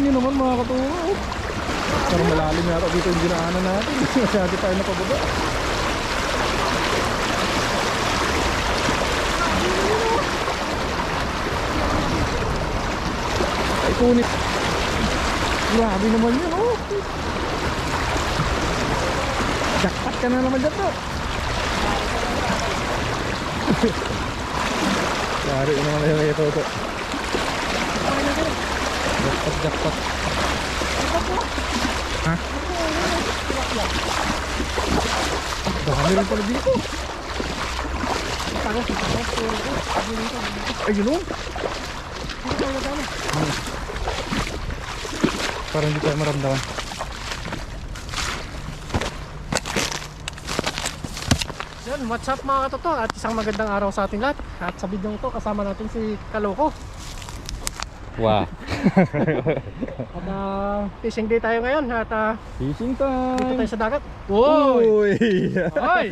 nyo naman mga katuwa. Parang malalim yata dito yung dinaanan natin. Masyado tayo napababa. Ay kunit. Grabe naman yun oh. Jackpot ka na naman dyan to. Lari naman na yung ito to. Jackpot, jackpot. Ha? Dami rin pala dito. Ay yun o. Parang hindi tayo maramdaman. Yun, what's up mga katoto at isang magandang araw sa ating lahat. At sa video to kasama natin si Kaloko. Wow. At fishing day tayo ngayon at Fishing dito time. tayo sa dagat. Uy! Uy! Uy!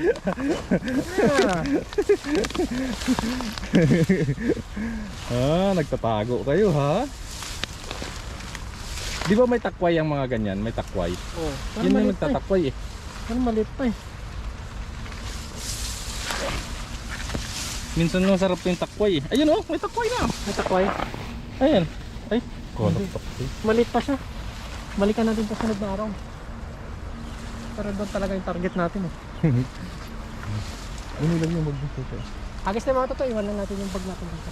Ah, nagtatago kayo ha? Di ba may takway ang mga ganyan? May takway. Oh, Yun yung nagtatakway eh. Parang maliit pa eh. Minsan nga sarap yung takway eh. Ayun oh, may takway na. May takway. Ayan. Ay, kolok takway. Maliit pa siya. Balikan natin sa sunod na araw. Pero doon talaga yung target natin eh. Ano lang yung magbukto? Agis na mga katoto, iwan lang natin yung bag natin dito.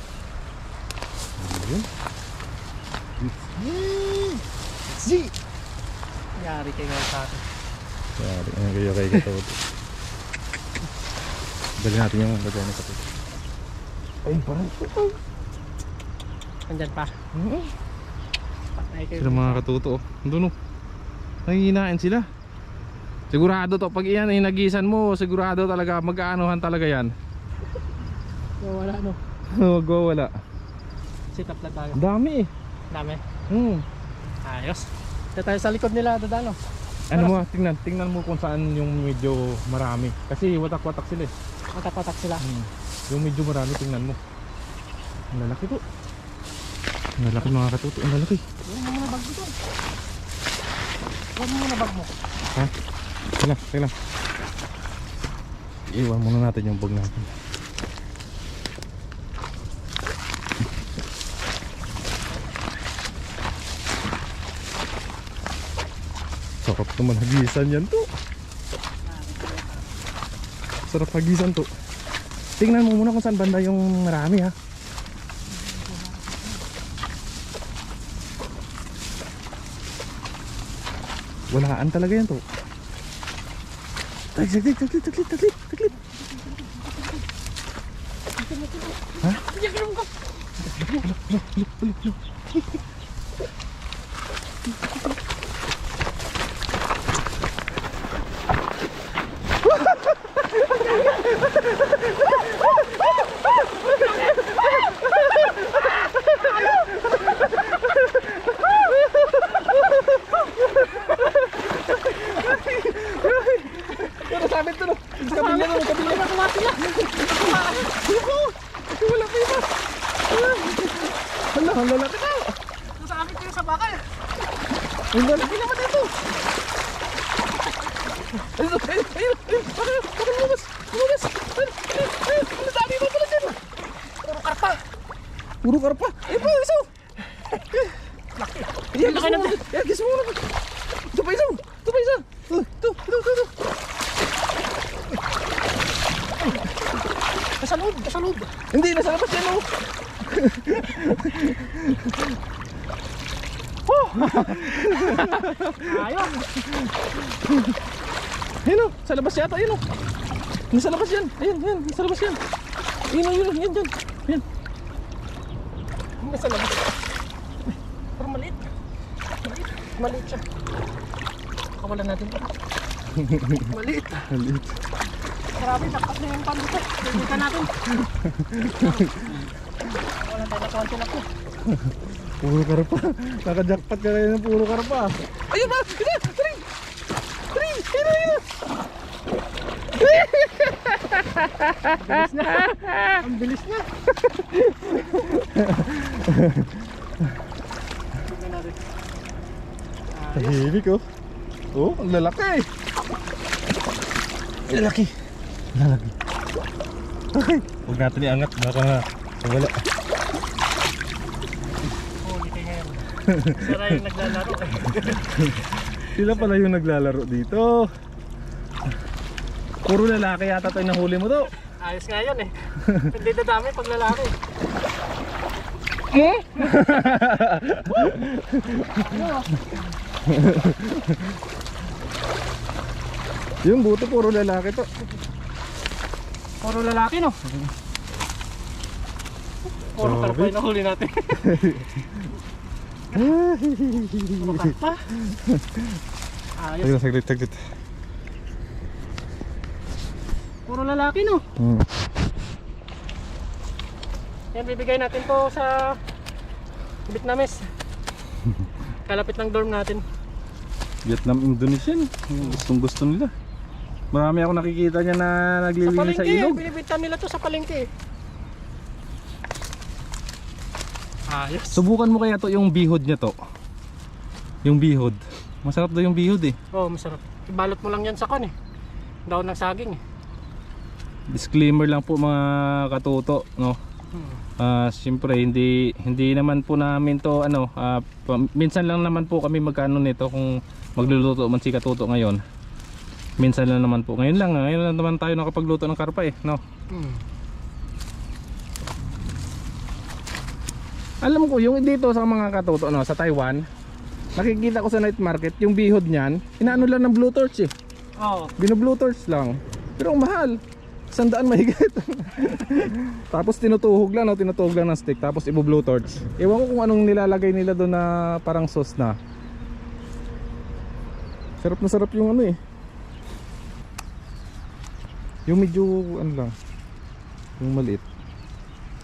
Ayun. Z! Yari kayo ngayon sa atin. Yari, ano kayo kay Katoto? Dali natin yung bagay na Katoto. Ay, parang ito. Nandyan pa. Patay kayo. Sila mga Katoto. Doon o. Nangihinain sila. Sigurado to. Pag iyan ay nagisan mo, sigurado talaga mag-aanuhan talaga yan. Wala no. Magwawala. Sit up lang tayo. Dami eh. Dami. Ayos. Dito tayo sa likod nila, dadalo. Ano mo, tingnan mo kung saan yung medyo marami. Kasi watak-watak sila eh. Matak-patak sila. Yung medyo marami, tingnan mo. Ang lalaki to. Ang lalaki mga Katoto, ang lalaki. Huwag mo muna bag mo doon. Huwag mo muna bag mo. Ha? Kailang. Iwan muna natin yung bag natin. Sarap naman hagisan yan to. Sarap hagisan to. Tingnan mo muna kung saan banda yung marami ha. Walaan talaga yan to. Taglit. Ha? Sabit to no. Kabila no, kabila na kumati na. Wala pa iba. Hala, lalaki na. Sa akin kayo sa bakal. Ang lalaki naman dito. Ayun. Bakit lumabas? Ang dami mo pala dyan. Puro karpa. Puro karpa. Ayun pa, isa. Laki na din. Gis mo na. Ito pa isa. Ito. Nasa loob. Hindi, nasa labas yan oh. Ayun. Ayun oh, sa labas yata, ayun oh. Nasa labas yan, ayun, nasa labas yan. Ayun, yan dyan. Ayun. Nasa labas. Pero maliit. Maliit siya. Kawalan natin ito. Maliit. Marami, dapat na yung pan dito. Bibigyan natin. Wala tayo na konti lang po. Puro karpa. Naka-jackpot ka kayo ng puro karpa. Ayun ba? Ito! Tring! Ayun! Bilis na. Ang bilis na. Tingnan natin. Tahimik oh. Oh, ang lalaki. Lalaki. Lalaki. Okay. Huwag natin iangat, baka wala. Huli kayo ngayon. Sira yung naglalaro. Sila pala yung naglalaro dito. Puro lalaki yata ito yung nahuli mo to. Ayos nga yun eh. Hindi dadami pag lalaki. Yung buto puro lalaki to. Puro lalaki no? Puro Grabe. kalpa yung nahuli natin. Puro kalpa. Ayos. Ayun, saglit. Puro lalaki no? Yan, bibigay natin to sa Vietnamese. Kalapit ng dorm natin. Vietnam, Indonesian. Gustong gusto nila. Marami ako nakikita niya na Sa naglilinis sa palengke, ilog. binibitan nila to sa palengke. Ayos. Subukan mo kaya to yung bihod niya to. Yung bihod. Masarap daw yung bihod eh. Oh, masarap. Ibalot mo lang yan sa kan eh. Daon ng saging eh. Disclaimer lang po mga katuto, no. Siyempre hindi naman po namin to ano, minsan lang naman po kami magkano nito kung magluluto man si katuto ngayon. Minsan lang naman po. Ngayon lang naman tayo nakapagluto ng karpa eh, no. Alam ko yung dito sa mga katuto no, sa Taiwan, nakikita ko sa night market yung bihod niyan, inaano lang ng blue torch eh. Oo. Bino-blue torch lang. Pero ang mahal. 100 mahigit. Tapos tinutuhog lang, no? Tinutuhog lang ng stick. Tapos ibo-blue torch. Ewan ko kung anong nilalagay nila doon na parang sauce na. Sarap na sarap yung ano eh. Yung medyo ano lang. Yung maliit.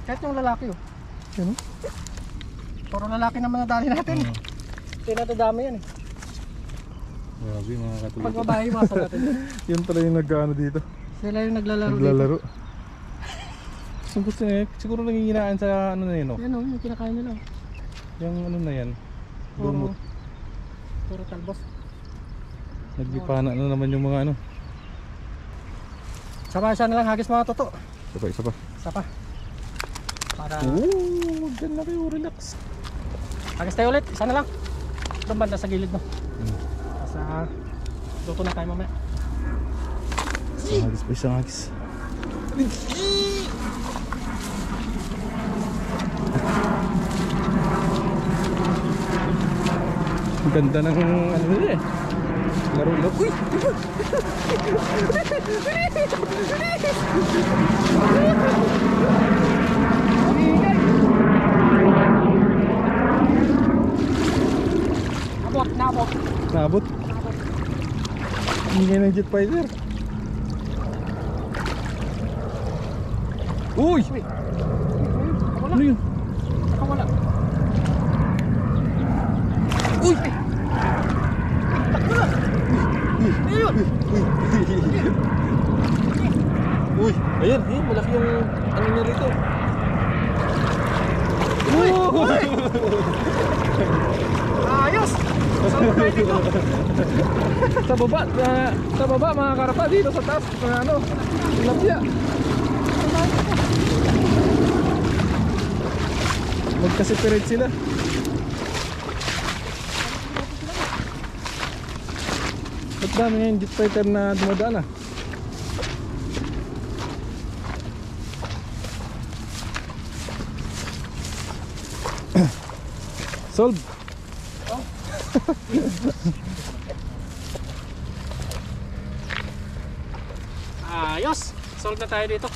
Kahit yung lalaki oh. Yan oh. Puro lalaki naman nadali natin. Hindi na dami yan eh. Grabe mga katulad. Pag babae, masa natin. Yun pala yung nag-ano dito. Sila yung naglalaro Naglalaro. Gusto niya, siguro nanginginaan sa ano na yun, no? dito. Yan o, yung kinakain nila. Yung ano na yan, lumot. Puro talbos. Nagbipana na naman yung mga ano. Sama siya na lang hagis mga toto. Isa pa. Isa pa. Para Oo, dyan na kayo, relax. hagis tayo ulit. Isa na lang. Doon banda sa gilid no. Sa luto na tayo mamaya. Isang hagis. Ang ganda ng ano nila eh. Laro. Uy! Nabot. Nabot. Hindi ng jet fighter. Uy! Ano yun? Wala. Uy! Ayun. Uy! Ayan, malaki yung ano niya rito. Uy! Ayos. Saan ba tayo dito? Sa baba mga karapa dito sa taas ng ano, tilapia. Magka-separate sila. Ba't dami nga yung jet fighter na dumadaan ah? Solve. Ayos. Solve na tayo dito.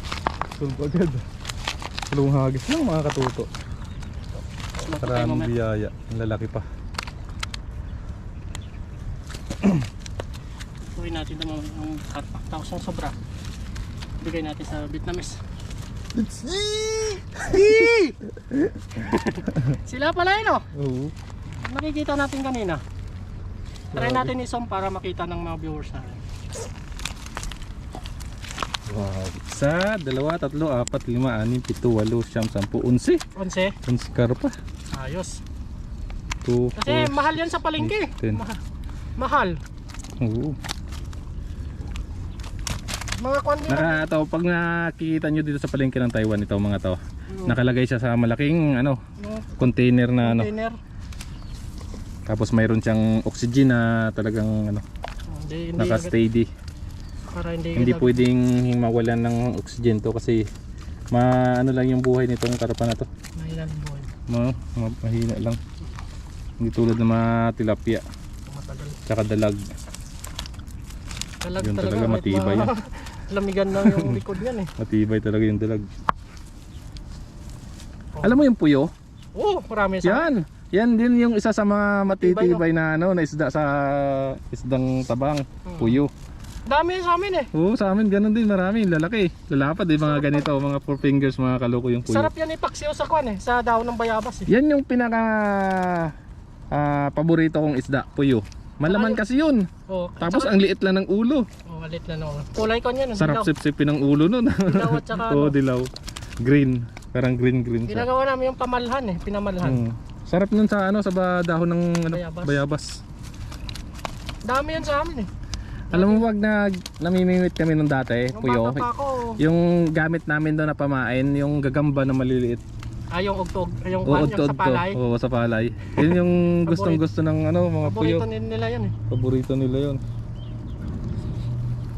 Solve agad. Dalawang hagis lang mga katuto. Luto tayo Maraming mamaya. biyaya. Ang lalaki pa. Tuloy natin naman yung karpa. Tapos yung sobra. Bigay natin sa Vietnamese. Let's Sila pala yun oh. Oo. Nakikita natin kanina. Try natin i-zoom para makita ng mga viewers natin. Wow. Isa, dalawa, tatlo, apat, lima, anim, pito, walo, siyam, sampu, 11. 11. 11 karpa. Ayos. 2, Kasi mahal yan sa palengke. 10. Mahal. Oo. Mga kwan din. Nakatawa pag nakikita nyo dito sa palengke ng Taiwan ito mga to. Nakalagay siya sa malaking container na Container. Tapos mayroon siyang oxygen na talagang Hindi naka-steady. para Hindi pwedeng mawalan ng oxygen to kasi lang yung buhay nitong karpa na to. Mahilan buhay. Mahina lang. Hindi tulad ng mga tilapia. Matagal. Tsaka dalag. Dalag Yun talaga. talaga matibay yan. Lamigan lang yung likod yan eh. Matibay talaga yung dalag. Alam mo yung puyo? Oo, marami sa. Yan din yung isa sa mga matitibay na na isda sa isdang tabang, puyo. Dami yan sa amin eh. Oo, sa amin ganun din, marami, lalaki. Lalapad mga ganito, mga 4 fingers, mga kaloko yung puyo. Sarap yan ipaksiw sa kwan eh, sa dahon ng bayabas eh. Yan yung pinaka paborito kong isda, puyo. Malaman kasi yun. Oo. Tapos ang liit lang ng ulo. Oh, malit na no. Kulay ko niyan, Sarap sipsipin ng ulo nun. Dilaw at saka Oo, dilaw. Green. Parang green siya. Ginagawa namin yung pamalhan eh, pinamalhan. Sarap nun sa dahon ng Bayabas. Dami yan sa amin eh. Alam mo wag namimingwit kami nung dati, Nung puyo. bata pa ako. Yung gamit namin doon na pamain, yung gagamba na maliliit. Yung ugtog, yung kwan, yung sa palay. Oo, sa palay. Yun yung gustong-gusto ng mga puyo. Paborito nila yan eh. Paborito nila yun.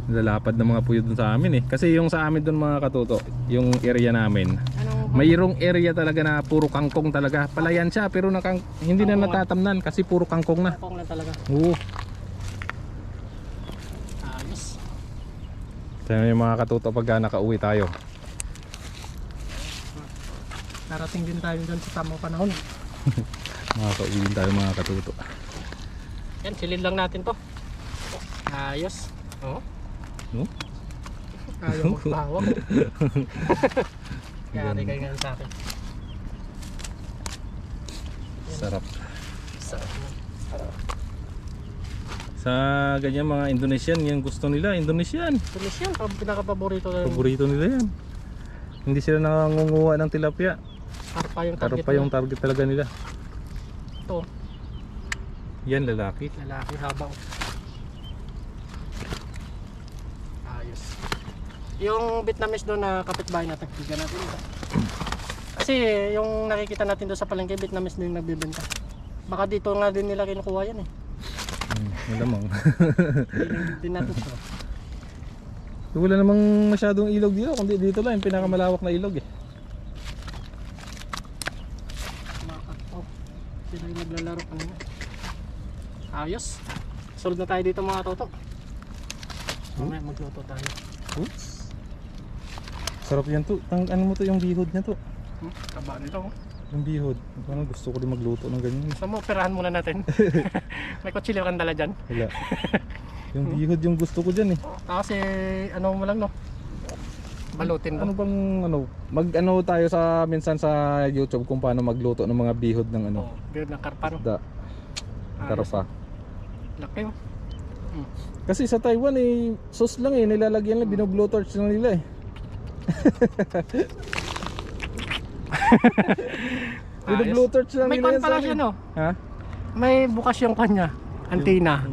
Lalapad ng mga puyo dun sa amin eh. Kasi yung sa amin dun mga katuto, yung area namin, mayroong area talaga na puro kangkong talaga. Palayan siya pero hindi na natatamnan kasi puro kangkong na. Kangkong lang talaga. Oo. Ayos. Kaya yung mga katuto pagka nakauwi tayo. Narating din tayo dyan sa tamang panahon. Makakauwi din tayo mga katuto. Yan, silid lang natin to. Ayos. Oo. No? Ayaw magpahawak. Yari kayo nga sa akin. Sarap. Sarap na. Sa ganyan mga Indonesian, yan gusto nila, Indonesian. Tulis yan, pinaka-paborito na yung Paborito nila yan. Hindi sila nangunguha ng tilapia. karpa yung target. Karpa yung target talaga nila. Ito, Yan lalaki. lalaki habang. Ayos. Yung Vietnamese doon na kapitbahay natin, bigyan natin ito. Kasi yung nakikita natin doon sa palengke, Vietnamese din yung nagbibenta. Baka dito nga din nila kinukuha yan eh. Malamang. Din natin ito. Wala namang masyadong ilog dito, kundi dito lang yung pinakamalawak na ilog eh. Oh, sila yung naglalaro kanina. Ayos. Solve na tayo dito mga toto. Mamaya magluto tayo. Oops. Sarap yan to. Ano mo to yung bihod niya to? Taba nito. Yung bihod. Parang gusto ko din magluto ng ganyan. Gusto mo, operahan muna natin. May kutsilyo kang dala dyan. Wala. Yung bihod yung gusto ko dyan eh. Kasi ano mo lang no. Balutin mo. Ano bang mag-ano tayo sa minsan sa YouTube kung paano magluto ng mga bihod ng Oh, beard ng karpa no. da. Karpa. Laki oh. Kasi sa Taiwan eh sauce lang eh nilalagyan lang bino-blowtorch lang nila eh. Bino-blowtorch lang May nila pan yan sa pala amin. siya no. Ha? May bukas yung kanya. Antina.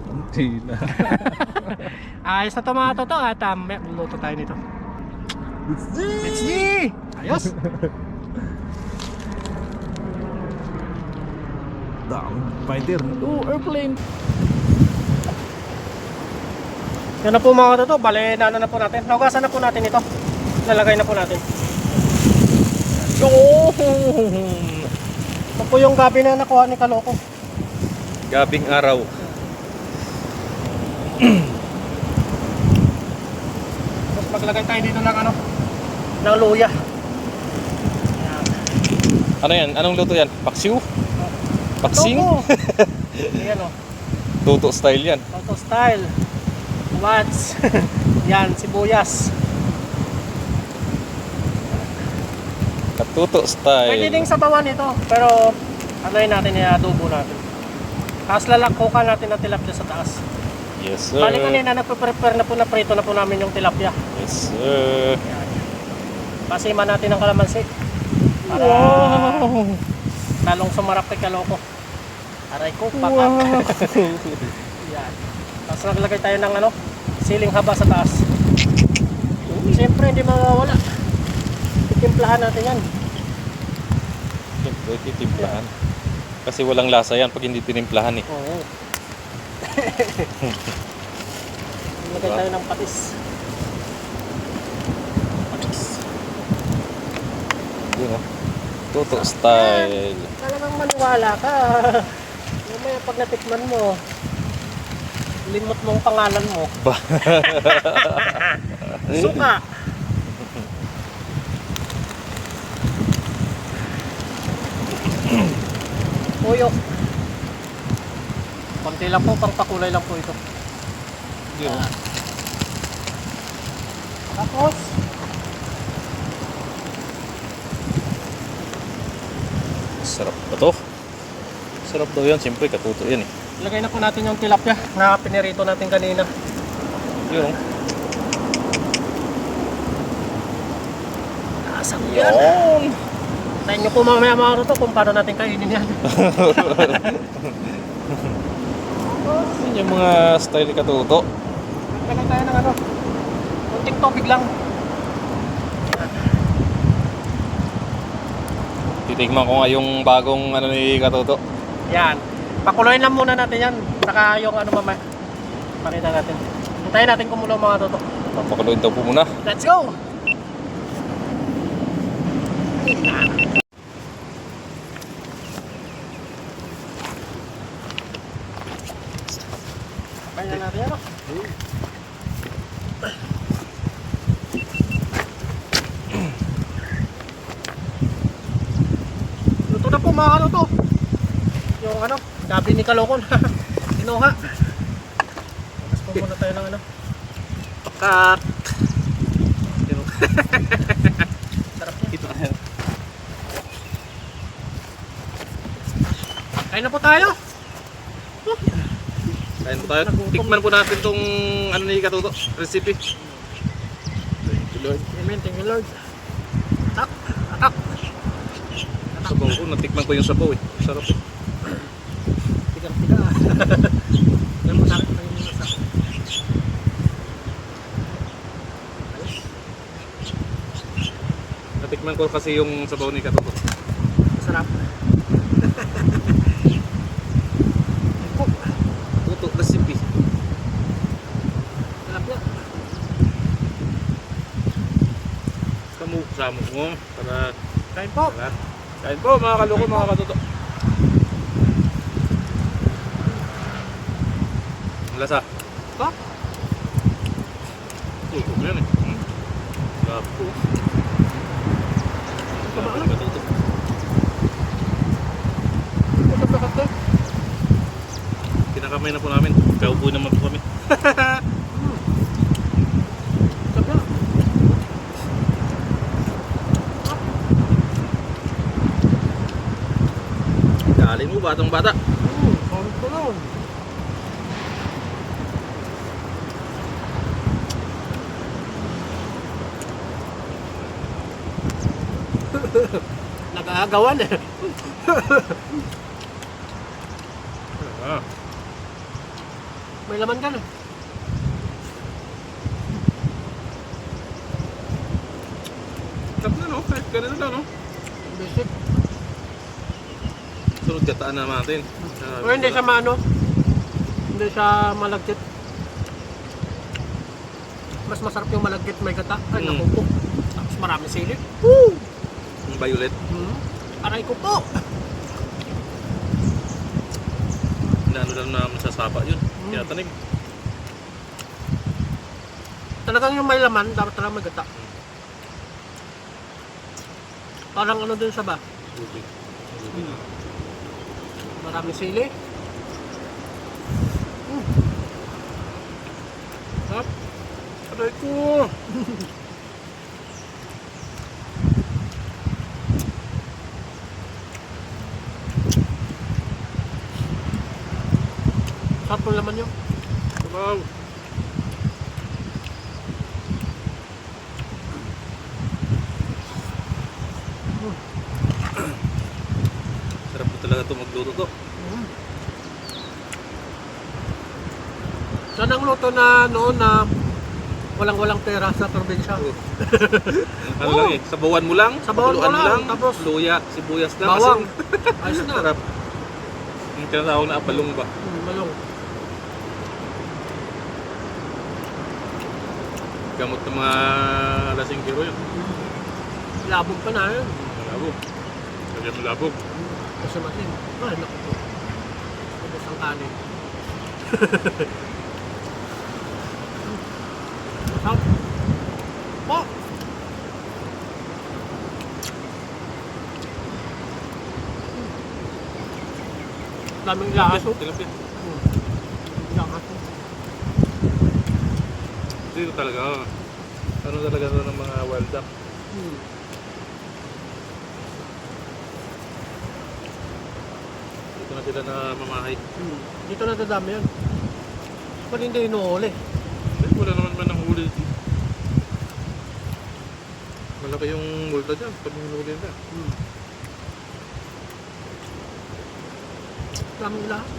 Antina. Ayos na to mga toto at magluto tayo nito. Let's go! Ayos! Down fighter. Oh, airplane. Yan na po mga toto, bale na po natin. Naugasan na po natin ito. Lalagay na po natin. Ito po yung gabi na nakuha ni Kaloko. Gabing araw. Tapos maglagay tayo dito ng ano, ng luya. Yan. Ano yan? Anong luto yan? Paksiw? Paksing? Toto. Ayan o. Toto style yan. Toto style. Wats. Yan, sibuyas. Katuto style. Pwede ding sabawan ito, pero ano'y natin, i-adobo natin. Tapos lalakokan natin ang tilapia sa taas. Yes sir. Bali kanina nagpe-prepare na po na prito na po namin yung tilapia. Yes sir. Yan. Pasima natin ang kalamansi. Para Wow! lalong sumarap kay Kaloko. Aray ko, pakat. Yan. Tapos naglagay tayo ng ano, siling haba sa taas. Siyempre hindi mawawala. Titimplahan natin yan. Siyempre, titimplahan. Kasi walang lasa yan pag hindi tinimplahan eh. Oo. Naglagay tayo ng patis. Yun o. Toto style. Talagang maniwala ka. Mamaya pag natikman mo, limot mong pangalan mo. Ba? Suka! Uyok. Konti lang po, pang pakulay lang po ito. Yun o. Tapos, Sarap ba to? Sarap daw yan. Siyempre, katuto yan eh. lagay na po natin yung tilapia na pinirito natin kanina. Yun o. Asam yan! Yun! Sa inyo po mamaya mga to kung paano natin kainin yan. Yun yung mga style ni katuto. Lagay tayo ng ano, kunting tubig lang. Titigman ko nga yung bagong ano ni katuto. Yan. Pakuloyin lang muna natin yan. Saka yung ano mamaya. Pakita natin. Hintayin natin kumulo mga toto. Papakuloyin daw po muna. Let's go! Kaya natin yan. Luto na po mga toto. Yung ano, gabi ni Kalokon. Kinuha. Mas po muna tayo ng ano. Pakat. Sarap niya. Ito na. Kain na po tayo. Kain po tayo. Tikman po natin tong ano ni katuto. Recipe. Thank you Lord. Amen. Thank you Lord. Atak. Atak. Sabaw ko. Natikman ko yung sabaw eh. Sarap eh. Tiga-tiga. Yan mo sa akin. Pagin mo sa akin. Ayos. Natikman ko kasi yung sabaw ni katuto. Masarap. Tuto recipe. Sarap niya. Samok mo para Kain po. wala. Kain po mga kaloko, mga katuto. Ang lasa. Ba? Tuto mo yan eh. Sarap po. Sarap po ni katuto. Masarap to. Kinakamay na po namin. Kaupo naman po kami. Sarap niya. Galing mo, batang bata. Sarap ko nun. Nag-aagawan eh. Ah, May laman ka na. sarap na no? Kahit ganito lang no? Basic. Sunod gataan na natin. O hindi siya maano. Hindi siya malagkit. Mas masarap yung malagkit may gata. Ay, Mm. naku po. Tapos marami sili. Woo! Yung violet. Aray ko po. Inaano lang namin sa sapa yun. Kaya tanig. Talagang yung may laman, dapat talagang may gata. Parang ano din sa ba? Tubig. Marami sili. Sarap. Aray ko! Sarap yung laman yun. Wow! Sarap talaga ito magluto to. Yan ang luto na noon na walang pera sa probinsya. Ano lang eh, sabawan mo lang, Sabawan mo pakuluan lang, tapos luya, sibuyas lang. bawang. Kasi Ayos na. sarap. Yung tinatawag na apalong ba? Malong. Gamot ng mga lasinggero yun. Labog pa na yun. Malabog. Lagyan mo labog. Kasi matin. Ay, naku po. Ubus ang kanin. Masarap. Po! Daming lakas. Tilapia. Lakas. Dito talaga. Ano talaga ito ng mga wild duck? Dito na sila na mamahay. Dito na dadami yan. Ba't hindi inuuli? Wala naman man ang huli dito. Malaki yung multa dyan pag hinuli na. Daming lakas.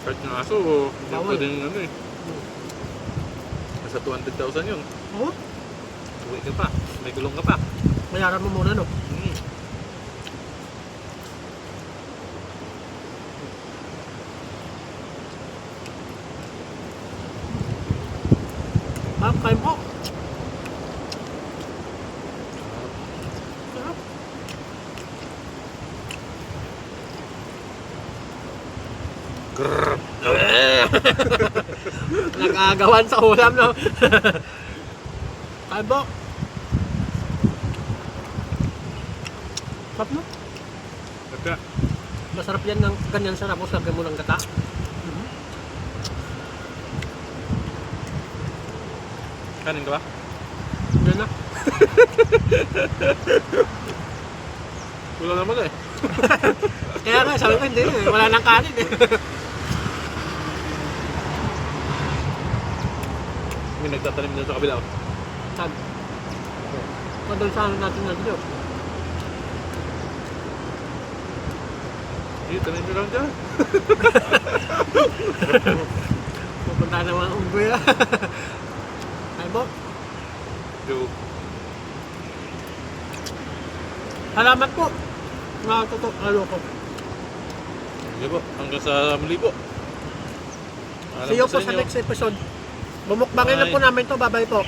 Kahit ng aso, hindi Bawal. pa din ano eh. Nasa 200,000 yun. Oo. Uwi ka pa, may gulong ka pa. Mayaran mo muna, no? Kain po. Sarap. Grrrr. Nag-aagawan sa ulam, no? Kain po. Sarap, no? Kaya, Masarap yan ng ganyan sarap o lagyan mo ng gata. kanin ka ba? Yan na. Wala naman eh. Kaya nga, sabi ko hindi eh. Wala nang kanin eh. May nagtatanim dyan sa kabila. Oh. Saan? Doon sa ano natin na video. Sige, tanim nyo lang dyan. Pupunta naman ang unggoy ah. Ay po. Yo. Salamat po. Nakatutok. Ano ko. Sige po, hanggang sa muli po. See you po sa next episode. Bumukbangin na po namin to. Bye-bye po.